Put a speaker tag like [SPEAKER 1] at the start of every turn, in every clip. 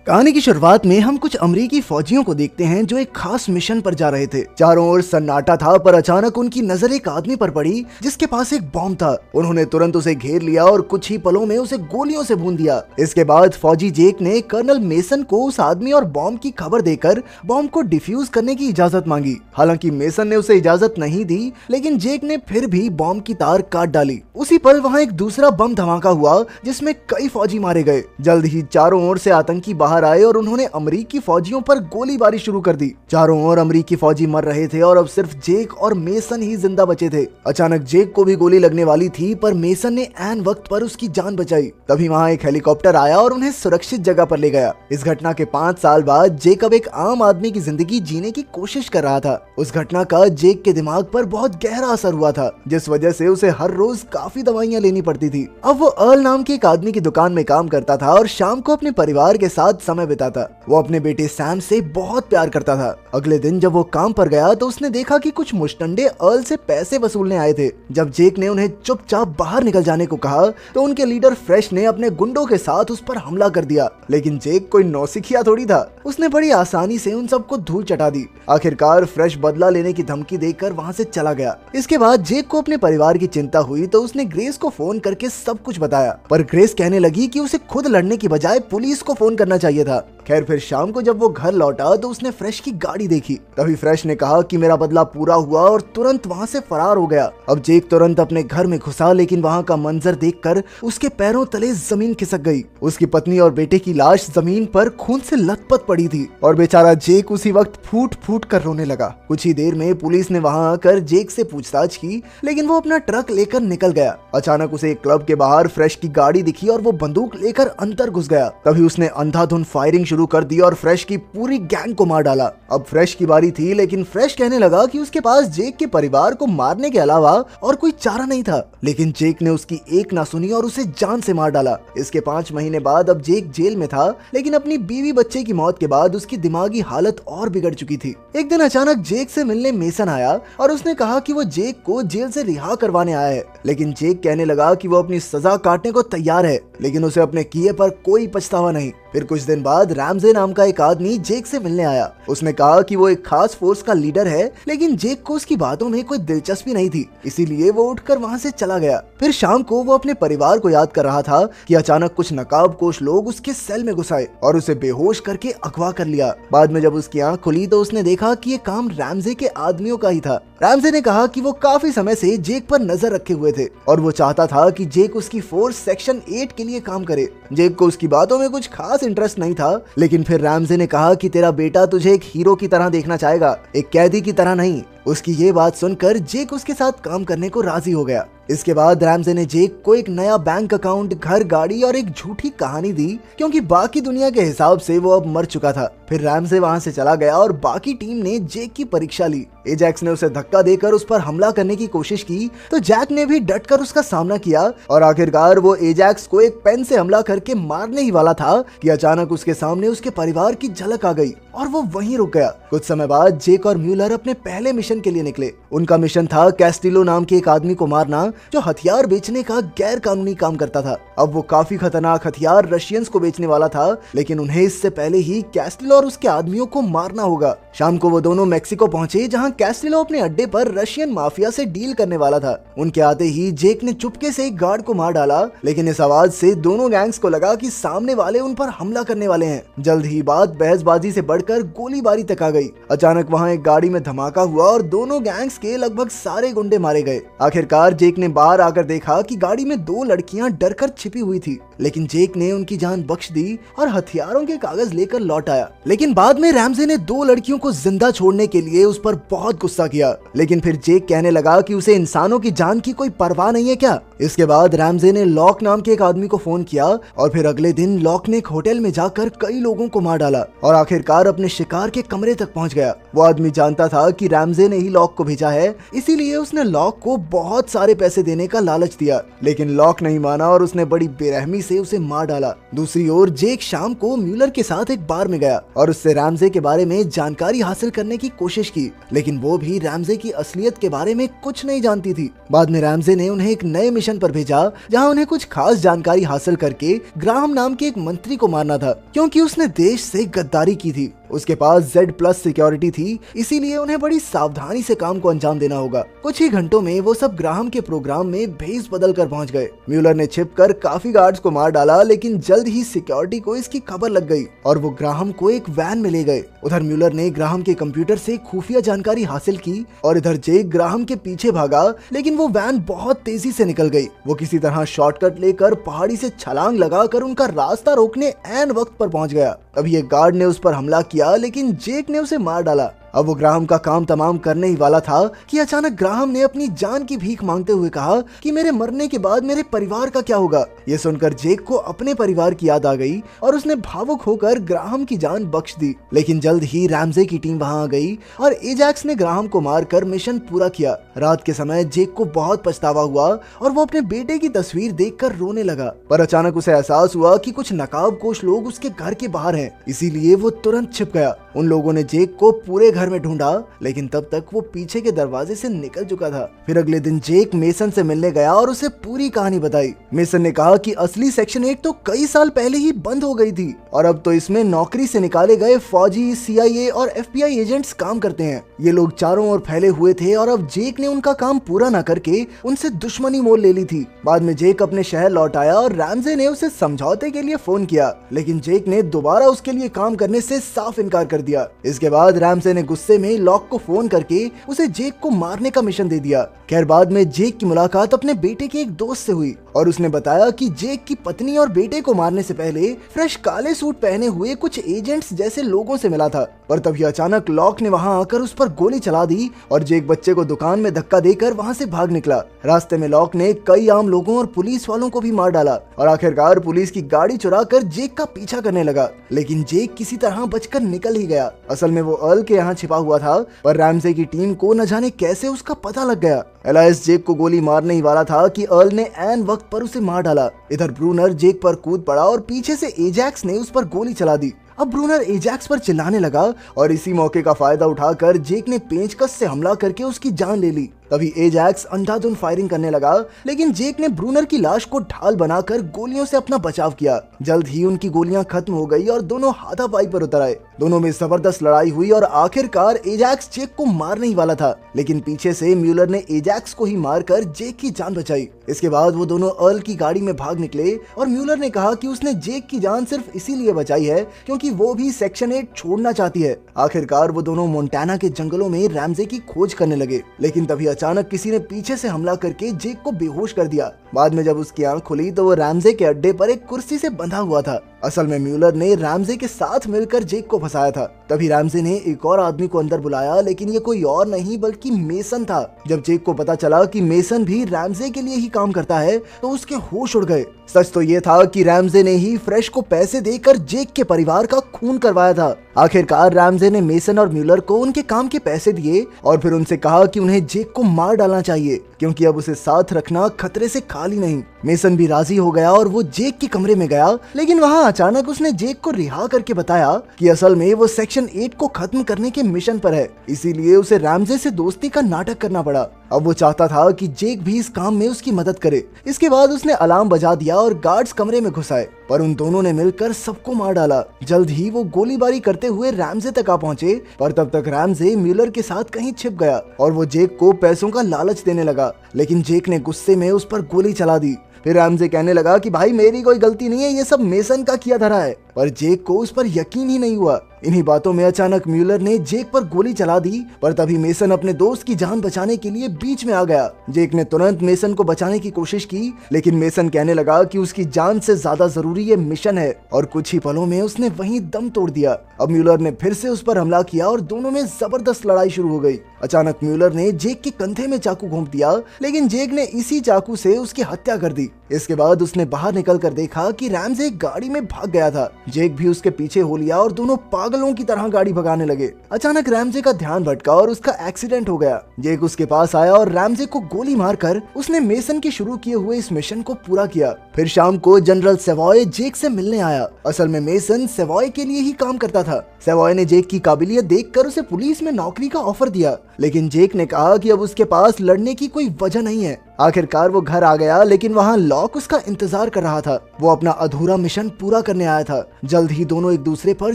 [SPEAKER 1] कहानी की शुरुआत में हम कुछ अमरीकी फौजियों को देखते हैं जो एक खास मिशन पर जा रहे थे। चारों ओर सन्नाटा था, पर अचानक उनकी नजर एक आदमी पर पड़ी जिसके पास एक बॉम्ब था। उन्होंने तुरंत उसे घेर लिया और कुछ ही पलों में उसे गोलियों से भून दिया। इसके बाद फौजी जेक ने कर्नल मेसन को उस आदमी और बॉम्ब की खबर देकर बॉम्ब को डिफ्यूज करने की इजाजत मांगी। हालांकि मेसन ने उसे इजाजत नहीं दी, लेकिन जेक ने फिर भी बॉम्ब की तार काट डाली। उसी पल वहाँ एक दूसरा बम धमाका हुआ जिसमें कई फौजी मारे गए। जल्द ही चारों ओर से आतंकी बाहर आए और उन्होंने अमरीकी फौजियों पर गोलीबारी शुरू कर दी। चारों ओर अमरीकी फौजी मर रहे थे और अब सिर्फ जेक और मेसन ही जिंदा बचे थे। अचानक जेक को भी गोली लगने वाली थी, पर मेसन ने ऐन वक्त पर उसकी जान बचाई। तभी वहाँ एक हेलीकॉप्टर आया और उन्हें सुरक्षित जगह पर ले गया। इस घटना के 5 साल बाद जेक अब एक आम आदमी की जिंदगी जीने की कोशिश कर रहा था। उस घटना का जेक के दिमाग पर बहुत गहरा असर हुआ था, जिस वजह से उसे हर रोज काफी दवाइयाँ लेनी पड़ती थी। अब वो अर्ल नाम के एक आदमी की दुकान में काम करता था और शाम को अपने परिवार के साथ समय बिताता। वो अपने बेटे सैम से बहुत प्यार करता था। अगले दिन जब वो काम पर गया तो उसने देखा कि कुछ मुश्तंडे अर्ल से पैसे वसूलने आए थे। जब जेक ने उन्हें चुपचाप बाहर निकल जाने को कहा तो उनके लीडर फ्रेश ने अपने गुंडों के साथ उस पर हमला कर दिया। लेकिन जेक कोई नौसिखिया थोड़ी था, उसने बड़ी आसानी से उन सबको धूल चटा दी। आखिरकार फ्रेश बदला लेने की धमकी देकर वहाँ से चला गया। इसके बाद जेक को अपने परिवार की चिंता हुई तो उसने ग्रेस को फोन करके सब कुछ बताया, पर ग्रेस कहने लगी कि उसे खुद लड़ने की बजाय पुलिस को फोन करना चाहिए था। खैर, फिर शाम को जब वो घर लौटा तो उसने फ्रेश की गाड़ी देखी। तभी फ्रेश ने कहा कि मेरा बदला पूरा हुआ और तुरंत वहाँ से फरार हो गया। अब जेक तुरंत अपने घर में घुसा, लेकिन वहाँ का मंजर देखकर उसके पैरों तले जमीन खिसक गई। उसकी पत्नी और बेटे की लाश जमीन पर खून से लथपथ पड़ी थी और बेचारा जेक उसी वक्त फूट फूट कर रोने लगा। कुछ ही देर में पुलिस ने वहाँ आकर जेक से पूछताछ की, लेकिन वो अपना ट्रक लेकर निकल गया। अचानक उसे एक क्लब के बाहर फ्रेश की गाड़ी दिखी और वो बंदूक लेकर अंदर घुस गया। तभी उसने अंधाधुंध फायरिंग शुरू कर दी और फ्रेश की पूरी गैंग को मार डाला। अब फ्रेश की बारी थी, लेकिन फ्रेश कहने लगा कि उसके पास जेक के परिवार को मारने के अलावा और कोई चारा नहीं था। लेकिन जेक ने उसकी एक ना सुनी और उसे जान से मार डाला। इसके 5 महीने बाद अब जेक जेल में था, लेकिन अपनी बीवी बच्चे की मौत के बाद उसकी दिमागी हालत और बिगड़ चुकी थी। एक दिन अचानक जेक से मिलने मेसन आया और उसने कहा कि वो जेक को जेल से रिहा करवाने आया है। लेकिन जेक कहने लगा कि वो अपनी सजा काटने को तैयार है, लेकिन उसे अपने किए पर कोई पछतावा नहीं। फिर कुछ दिन बाद रैमजे नाम का एक आदमी जेक से मिलने आया। उसने कहा कि वो एक खास फोर्स का लीडर है, लेकिन जेक को उसकी बातों में कोई दिलचस्पी नहीं थी, इसीलिए वो उठकर वहाँ से चला गया। फिर शाम को वो अपने परिवार को याद कर रहा था कि अचानक कुछ नकाबपोश लोग उसके सेल में घुस आए और उसे बेहोश करके अगवा कर लिया। बाद में जब उसकी आंख खुली तो उसने देखा कि ये काम रैमजे के आदमियों का ही था। रैमजे ने कहा कि वो काफी समय से जेक पर नजर रखे हुए थे और वो चाहता था कि जेक उसकी फोर्स सेक्शन 8 के लिए काम करे। जेक को उसकी बातों में कुछ खास इंटरेस्ट नहीं था, लेकिन फिर रैमजे ने कहा कि तेरा बेटा तुझे एक हीरो की तरह देखना चाहेगा, एक कैदी की तरह नहीं। उसकी ये बात सुनकर जेक उसके साथ काम करने को राजी हो गया। इसके बाद रैमजे ने जेक को एक नया बैंक अकाउंट, घर, गाड़ी और एक झूठी कहानी दी, क्योंकि बाकी दुनिया के हिसाब से वो अब मर चुका था। फिर रैमजे वहाँ से चला गया और बाकी टीम ने जेक की परीक्षा ली। एजैक्स ने उसे धक्का देकर उस पर हमला करने की कोशिश की तो जैक ने भी डटकर उसका सामना किया और आखिरकार वो एजैक्स को एक पेन से हमला करके मारने ही वाला था कि अचानक उसके सामने उसके परिवार की झलक आ गई और वो वहीं रुक गया। कुछ समय बाद जेक और म्यूलर अपने पहले मिशन के लिए निकले। उनका मिशन था कैस्टिलो नाम के एक आदमी को मारना जो हथियार बेचने का गैर कानूनी काम करता था। अब वो काफी खतरनाक हथियार रशियंस को बेचने वाला था, लेकिन उन्हें इससे पहले ही कैस्टिलो और उसके आदमियों को मारना होगा। शाम को वो दोनों मेक्सिको पहुंचे, जहां कैस्टिलो अपने अड्डे पर रशियन माफिया से डील करने वाला था। उनके आते ही जेक ने चुपके से एक गार्ड को मार डाला, लेकिन इस आवाज से दोनों गैंग्स को लगा कि सामने वाले उन पर हमला करने वाले हैं। जल्द ही बात बहसबाजी से बढ़कर गोलीबारी तक आ गई। अचानक वहाँ एक गाड़ी में धमाका हुआ और दोनों गैंग्स के लगभग सारे गुंडे मारे गए। आखिरकार जेक ने बाहर आकर देखा कि गाड़ी में 2 लड़कियां डरकर छिपी हुई थी, लेकिन जेक ने उनकी जान बख्श दी और हथियारों के कागज लेकर लौट आया। लेकिन बाद में रैमजे ने 2 लड़कियों को जिंदा छोड़ने के लिए उस पर बहुत गुस्सा किया। लेकिन फिर जेक कहने लगा कि उसे इंसानों की जान की कोई परवाह नहीं है क्या। इसके बाद रैमजे ने लॉक नाम के एक आदमी को फोन किया और फिर अगले दिन लॉक ने एक होटल में जाकर कई लोगों को मार डाला और आखिरकार अपने शिकार के कमरे तक पहुंच गया। वो आदमी जानता था कि रैमजे रैमजे ने ही लॉक को भेजा है, इसीलिए उसने लॉक को बहुत सारे पैसे देने का लालच दिया, लेकिन लॉक नहीं माना और उसने बड़ी बेरहमी से उसे मार डाला। दूसरी ओर जेक शाम को म्यूलर के साथ एक बार में गया और उससे रैमजे के बारे में जानकारी हासिल करने की कोशिश की, लेकिन वो भी रैमजे की असलियत के बारे में कुछ नहीं जानती थी। बाद में रैमजे ने उन्हें एक नए मिशन पर भेजा जहां उन्हें कुछ खास जानकारी हासिल करके ग्राहम नाम के एक मंत्री को मारना था, क्योंकि उसने देश से गद्दारी की थी। उसके पास Z+ सिक्योरिटी थी, इसीलिए उन्हें बड़ी सावधानी से काम को अंजाम देना होगा। कुछ ही घंटों में वो सब ग्राहम के प्रोग्राम में भेस बदल कर पहुंच गए। म्यूलर ने छिपकर काफी गार्ड्स को मार डाला, लेकिन जल्द ही सिक्योरिटी को इसकी खबर लग गई और वो ग्राहम को एक वैन में ले गए। उधर म्यूलर ने ग्राहम के कंप्यूटर से खुफिया जानकारी हासिल की और इधर जेक ग्राहम के पीछे भागा, लेकिन वो वैन बहुत तेजी से निकल गई। वो किसी तरह शॉर्टकट लेकर पहाड़ी से छलांग लगाकर उनका रास्ता रोकने ऐन वक्त पर पहुंच गया। तभी एक गार्ड ने उस पर हमला किया, लेकिन जेक ने उसे मार डाला। अब वो ग्राहम का काम तमाम करने ही वाला था कि अचानक ग्राहम ने अपनी जान की भीख मांगते हुए कहा कि मेरे मरने के बाद मेरे परिवार का क्या होगा। ये सुनकर जेक को अपने परिवार की याद आ गई और उसने भावुक होकर ग्राहम की जान बख्श दी। लेकिन जल्द ही रैमजे की टीम वहां आ गई और एजैक्स ने ग्राहम को मारकर मिशन पूरा किया। रात के समय जेक को बहुत पछतावा हुआ और वो अपने बेटे की तस्वीर देखकर रोने लगा, पर अचानक उसे एहसास हुआ कि कुछ नकाबपोश लोग उसके घर के बाहर हैं, इसीलिए वो तुरंत छिप गया। उन लोगों ने जेक को पूरे घर में ढूंढा, लेकिन तब तक वो पीछे के दरवाजे से निकल चुका था। फिर अगले दिन जेक मेसन से मिलने गया और उसे पूरी कहानी बताई। मेसन ने कहा कि असली सेक्शन 8 तो कई साल पहले ही बंद हो गई थी और अब तो इसमें नौकरी से निकाले गए फौजी, CIA और FBI एजेंट्स काम करते हैं। ये लोग चारों ओर फैले हुए थे और अब जेक ने उनका काम पूरा न करके उनसे दुश्मनी मोल ले ली थी। बाद में जेक अपने शहर लौट आया और रैमजे ने उसे समझौते के लिए फोन किया, लेकिन जेक ने दोबारा उसके लिए काम करने से साफ इनकार कर दिया। इसके बाद रैमजे ने गुस्से में लॉक को फोन करके उसे जेक को मारने का मिशन दे दिया। खैर बाद में जेक की मुलाकात अपने बेटे के एक दोस्त से हुई और उसने बताया कि जेक की पत्नी और बेटे को मारने से पहले फ्रेश काले सूट पहने हुए कुछ एजेंट्स जैसे लोगों से मिला था, पर तभी अचानक लॉक ने वहां आकर उस पर गोली चला दी और जेक बच्चे को दुकान में धक्का देकर वहां से भाग निकला। रास्ते में लॉक ने कई आम लोगों और पुलिस वालों को भी मार डाला और आखिरकार पुलिस की गाड़ी चुरा कर जेक का पीछा करने लगा, लेकिन जेक किसी तरह बचकर निकल ही गया। असल में वो अर्ल के यहाँ छिपा हुआ था, पर रैमजे की टीम को न जाने कैसे उसका पता लग गया। एलाइस जेक को गोली मारने ही वाला था कि अर्ल ने ऐन वक्त पर उसे मार डाला। इधर ब्रूनर जेक पर कूद पड़ा और पीछे से एजैक्स ने उस पर गोली चला दी। अब ब्रूनर एजैक्स पर चिल्लाने लगा और इसी मौके का फायदा उठाकर जेक ने पेंचकस से हमला करके उसकी जान ले ली। तभी एजैक्स अंधाधुंध फायरिंग करने लगा, लेकिन जेक ने ब्रूनर की लाश को ढाल बनाकर गोलियों से अपना बचाव किया। जल्द ही उनकी गोलियां खत्म हो गई और दोनों हाथापाई पर उतर आए। दोनों में जबरदस्त लड़ाई हुई और आखिरकार एजैक्स जेक को मारने ही वाला था, लेकिन पीछे से म्यूलर ने एजैक्स को ही मारकर जेक की जान बचाई। इसके बाद वो दोनों अर्ल की गाड़ी में भाग निकले और म्यूलर ने कहा कि उसने जेक की जान सिर्फ इसीलिए बचाई है क्योंकि वो भी सेक्शन 8 छोड़ना चाहती है। आखिरकार वो दोनों मोंटाना के जंगलों में रैमजे की खोज करने लगे, लेकिन तभी अचानक किसी ने पीछे से हमला करके जेक को बेहोश कर दिया। बाद में जब उसकी आंख खुली तो वो रैमजे के अड्डे पर एक कुर्सी से बंधा हुआ था। असल में म्यूलर ने रैमजे के साथ मिलकर जेक को फंसाया था। तभी रैमजे ने एक और आदमी को अंदर बुलाया, लेकिन ये कोई और नहीं बल्कि मेसन था। जब जेक को पता चला कि मेसन भी रैमजे के लिए ही काम करता है तो उसके होश उड़ गए। सच तो ये था कि रैमजे ने ही फ्रेश को पैसे देकर जेक के परिवार का खून करवाया था। आखिरकार रैमजे ने मेसन और म्यूलर को उनके काम के पैसे दिए और फिर उनसे कहा कि उन्हें जेक को मार डालना चाहिए क्योंकि अब उसे साथ रखना खतरे से खाली नहीं। मेसन भी राजी हो गया और वो जेक के कमरे में गया, लेकिन वहाँ अचानक उसने जेक को रिहा करके बताया कि असल में वो सेक्शन 8 को खत्म करने के मिशन पर है, इसीलिए उसे रैमजे से दोस्ती का नाटक करना पड़ा। अब वो चाहता था कि जेक भी इस काम में उसकी मदद करे। इसके बाद उसने अलार्म बजा दिया और गार्ड्स कमरे में घुस आए, पर उन दोनों ने मिलकर सबको मार डाला। जल्द ही वो गोलीबारी करते हुए रैमजे तक आ पहुंचे, पर तब तक रैमजे म्यूलर के साथ कहीं छिप गया और वो जेक को पैसों का लालच देने लगा, लेकिन जेक ने गुस्से में उस पर गोली चला दी। फिर रैमजे कहने लगा कि भाई मेरी कोई गलती नहीं है, ये सब मेसन का किया धरा है, पर जेक को उस पर यकीन ही नहीं हुआ। इन्हीं बातों में अचानक म्यूलर ने जेक पर गोली चला दी, पर तभी मेसन अपने दोस्त की जान बचाने के लिए बीच में आ गया। जेक ने तुरंत मेसन को बचाने की कोशिश की, लेकिन मेसन कहने लगा कि उसकी जान से ज्यादा जरूरी ये मिशन है और कुछ ही पलों में उसने वहीं दम तोड़ दिया। अब म्यूलर ने फिर से उस पर हमला किया और दोनों में जबरदस्त लड़ाई शुरू हो गई। अचानक म्यूलर ने जेक के कंधे में चाकू घोंप दिया, लेकिन जेक ने इसी चाकू से उसकी हत्या कर दी। इसके बाद उसने बाहर निकल कर देखा कि रैमजे एक गाड़ी में भाग गया था। जेक भी उसके पीछे हो लिया और दोनों पागलों की तरह गाड़ी भगाने लगे। अचानक रैमजे का ध्यान भटका और उसका एक्सीडेंट हो गया। जेक उसके पास आया और रैमजे को गोली मारकर उसने मेसन के शुरू किए हुए इस मिशन को पूरा किया। फिर शाम को जनरल सेवॉय जेक से मिलने आया। असल में मेसन सेवॉय के लिए ही काम करता था। सेवॉय ने जेक की काबिलियत देखकर उसे पुलिस में नौकरी का ऑफर दिया, लेकिन जेक ने कहा कि अब उसके पास लड़ने की कोई वजह नहीं है। आखिरकार वो घर आ गया, लेकिन वहाँ लॉक उसका इंतजार कर रहा था। वो अपना अधूरा मिशन पूरा करने आया था। जल्द ही दोनों एक दूसरे पर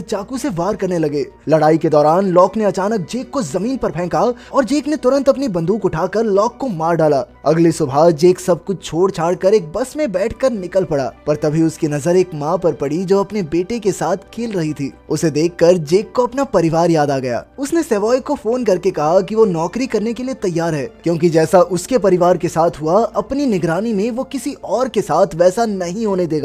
[SPEAKER 1] चाकू से वार करने लगे। लड़ाई के दौरान लॉक ने अचानक जेक को जमीन पर फेंका और जेक ने तुरंत अपनी बंदूक उठाकर लॉक को मार डाला। अगली सुबह जेक सब कुछ छोड़ छाड़ कर एक बस में बैठकर निकल पड़ा, पर तभी उसकी नजर एक माँ पर पड़ी जो अपने बेटे के साथ खेल रही थी। उसे देखकर जेक को अपना परिवार याद आ गया। उसने सेवॉय को फोन करके कहा कि वो नौकरी करने के लिए तैयार है, क्योंकि जैसा उसके परिवार के साथ हुआ, अपनी निगरानी में वो किसी और के साथ वैसा नहीं होने देगा।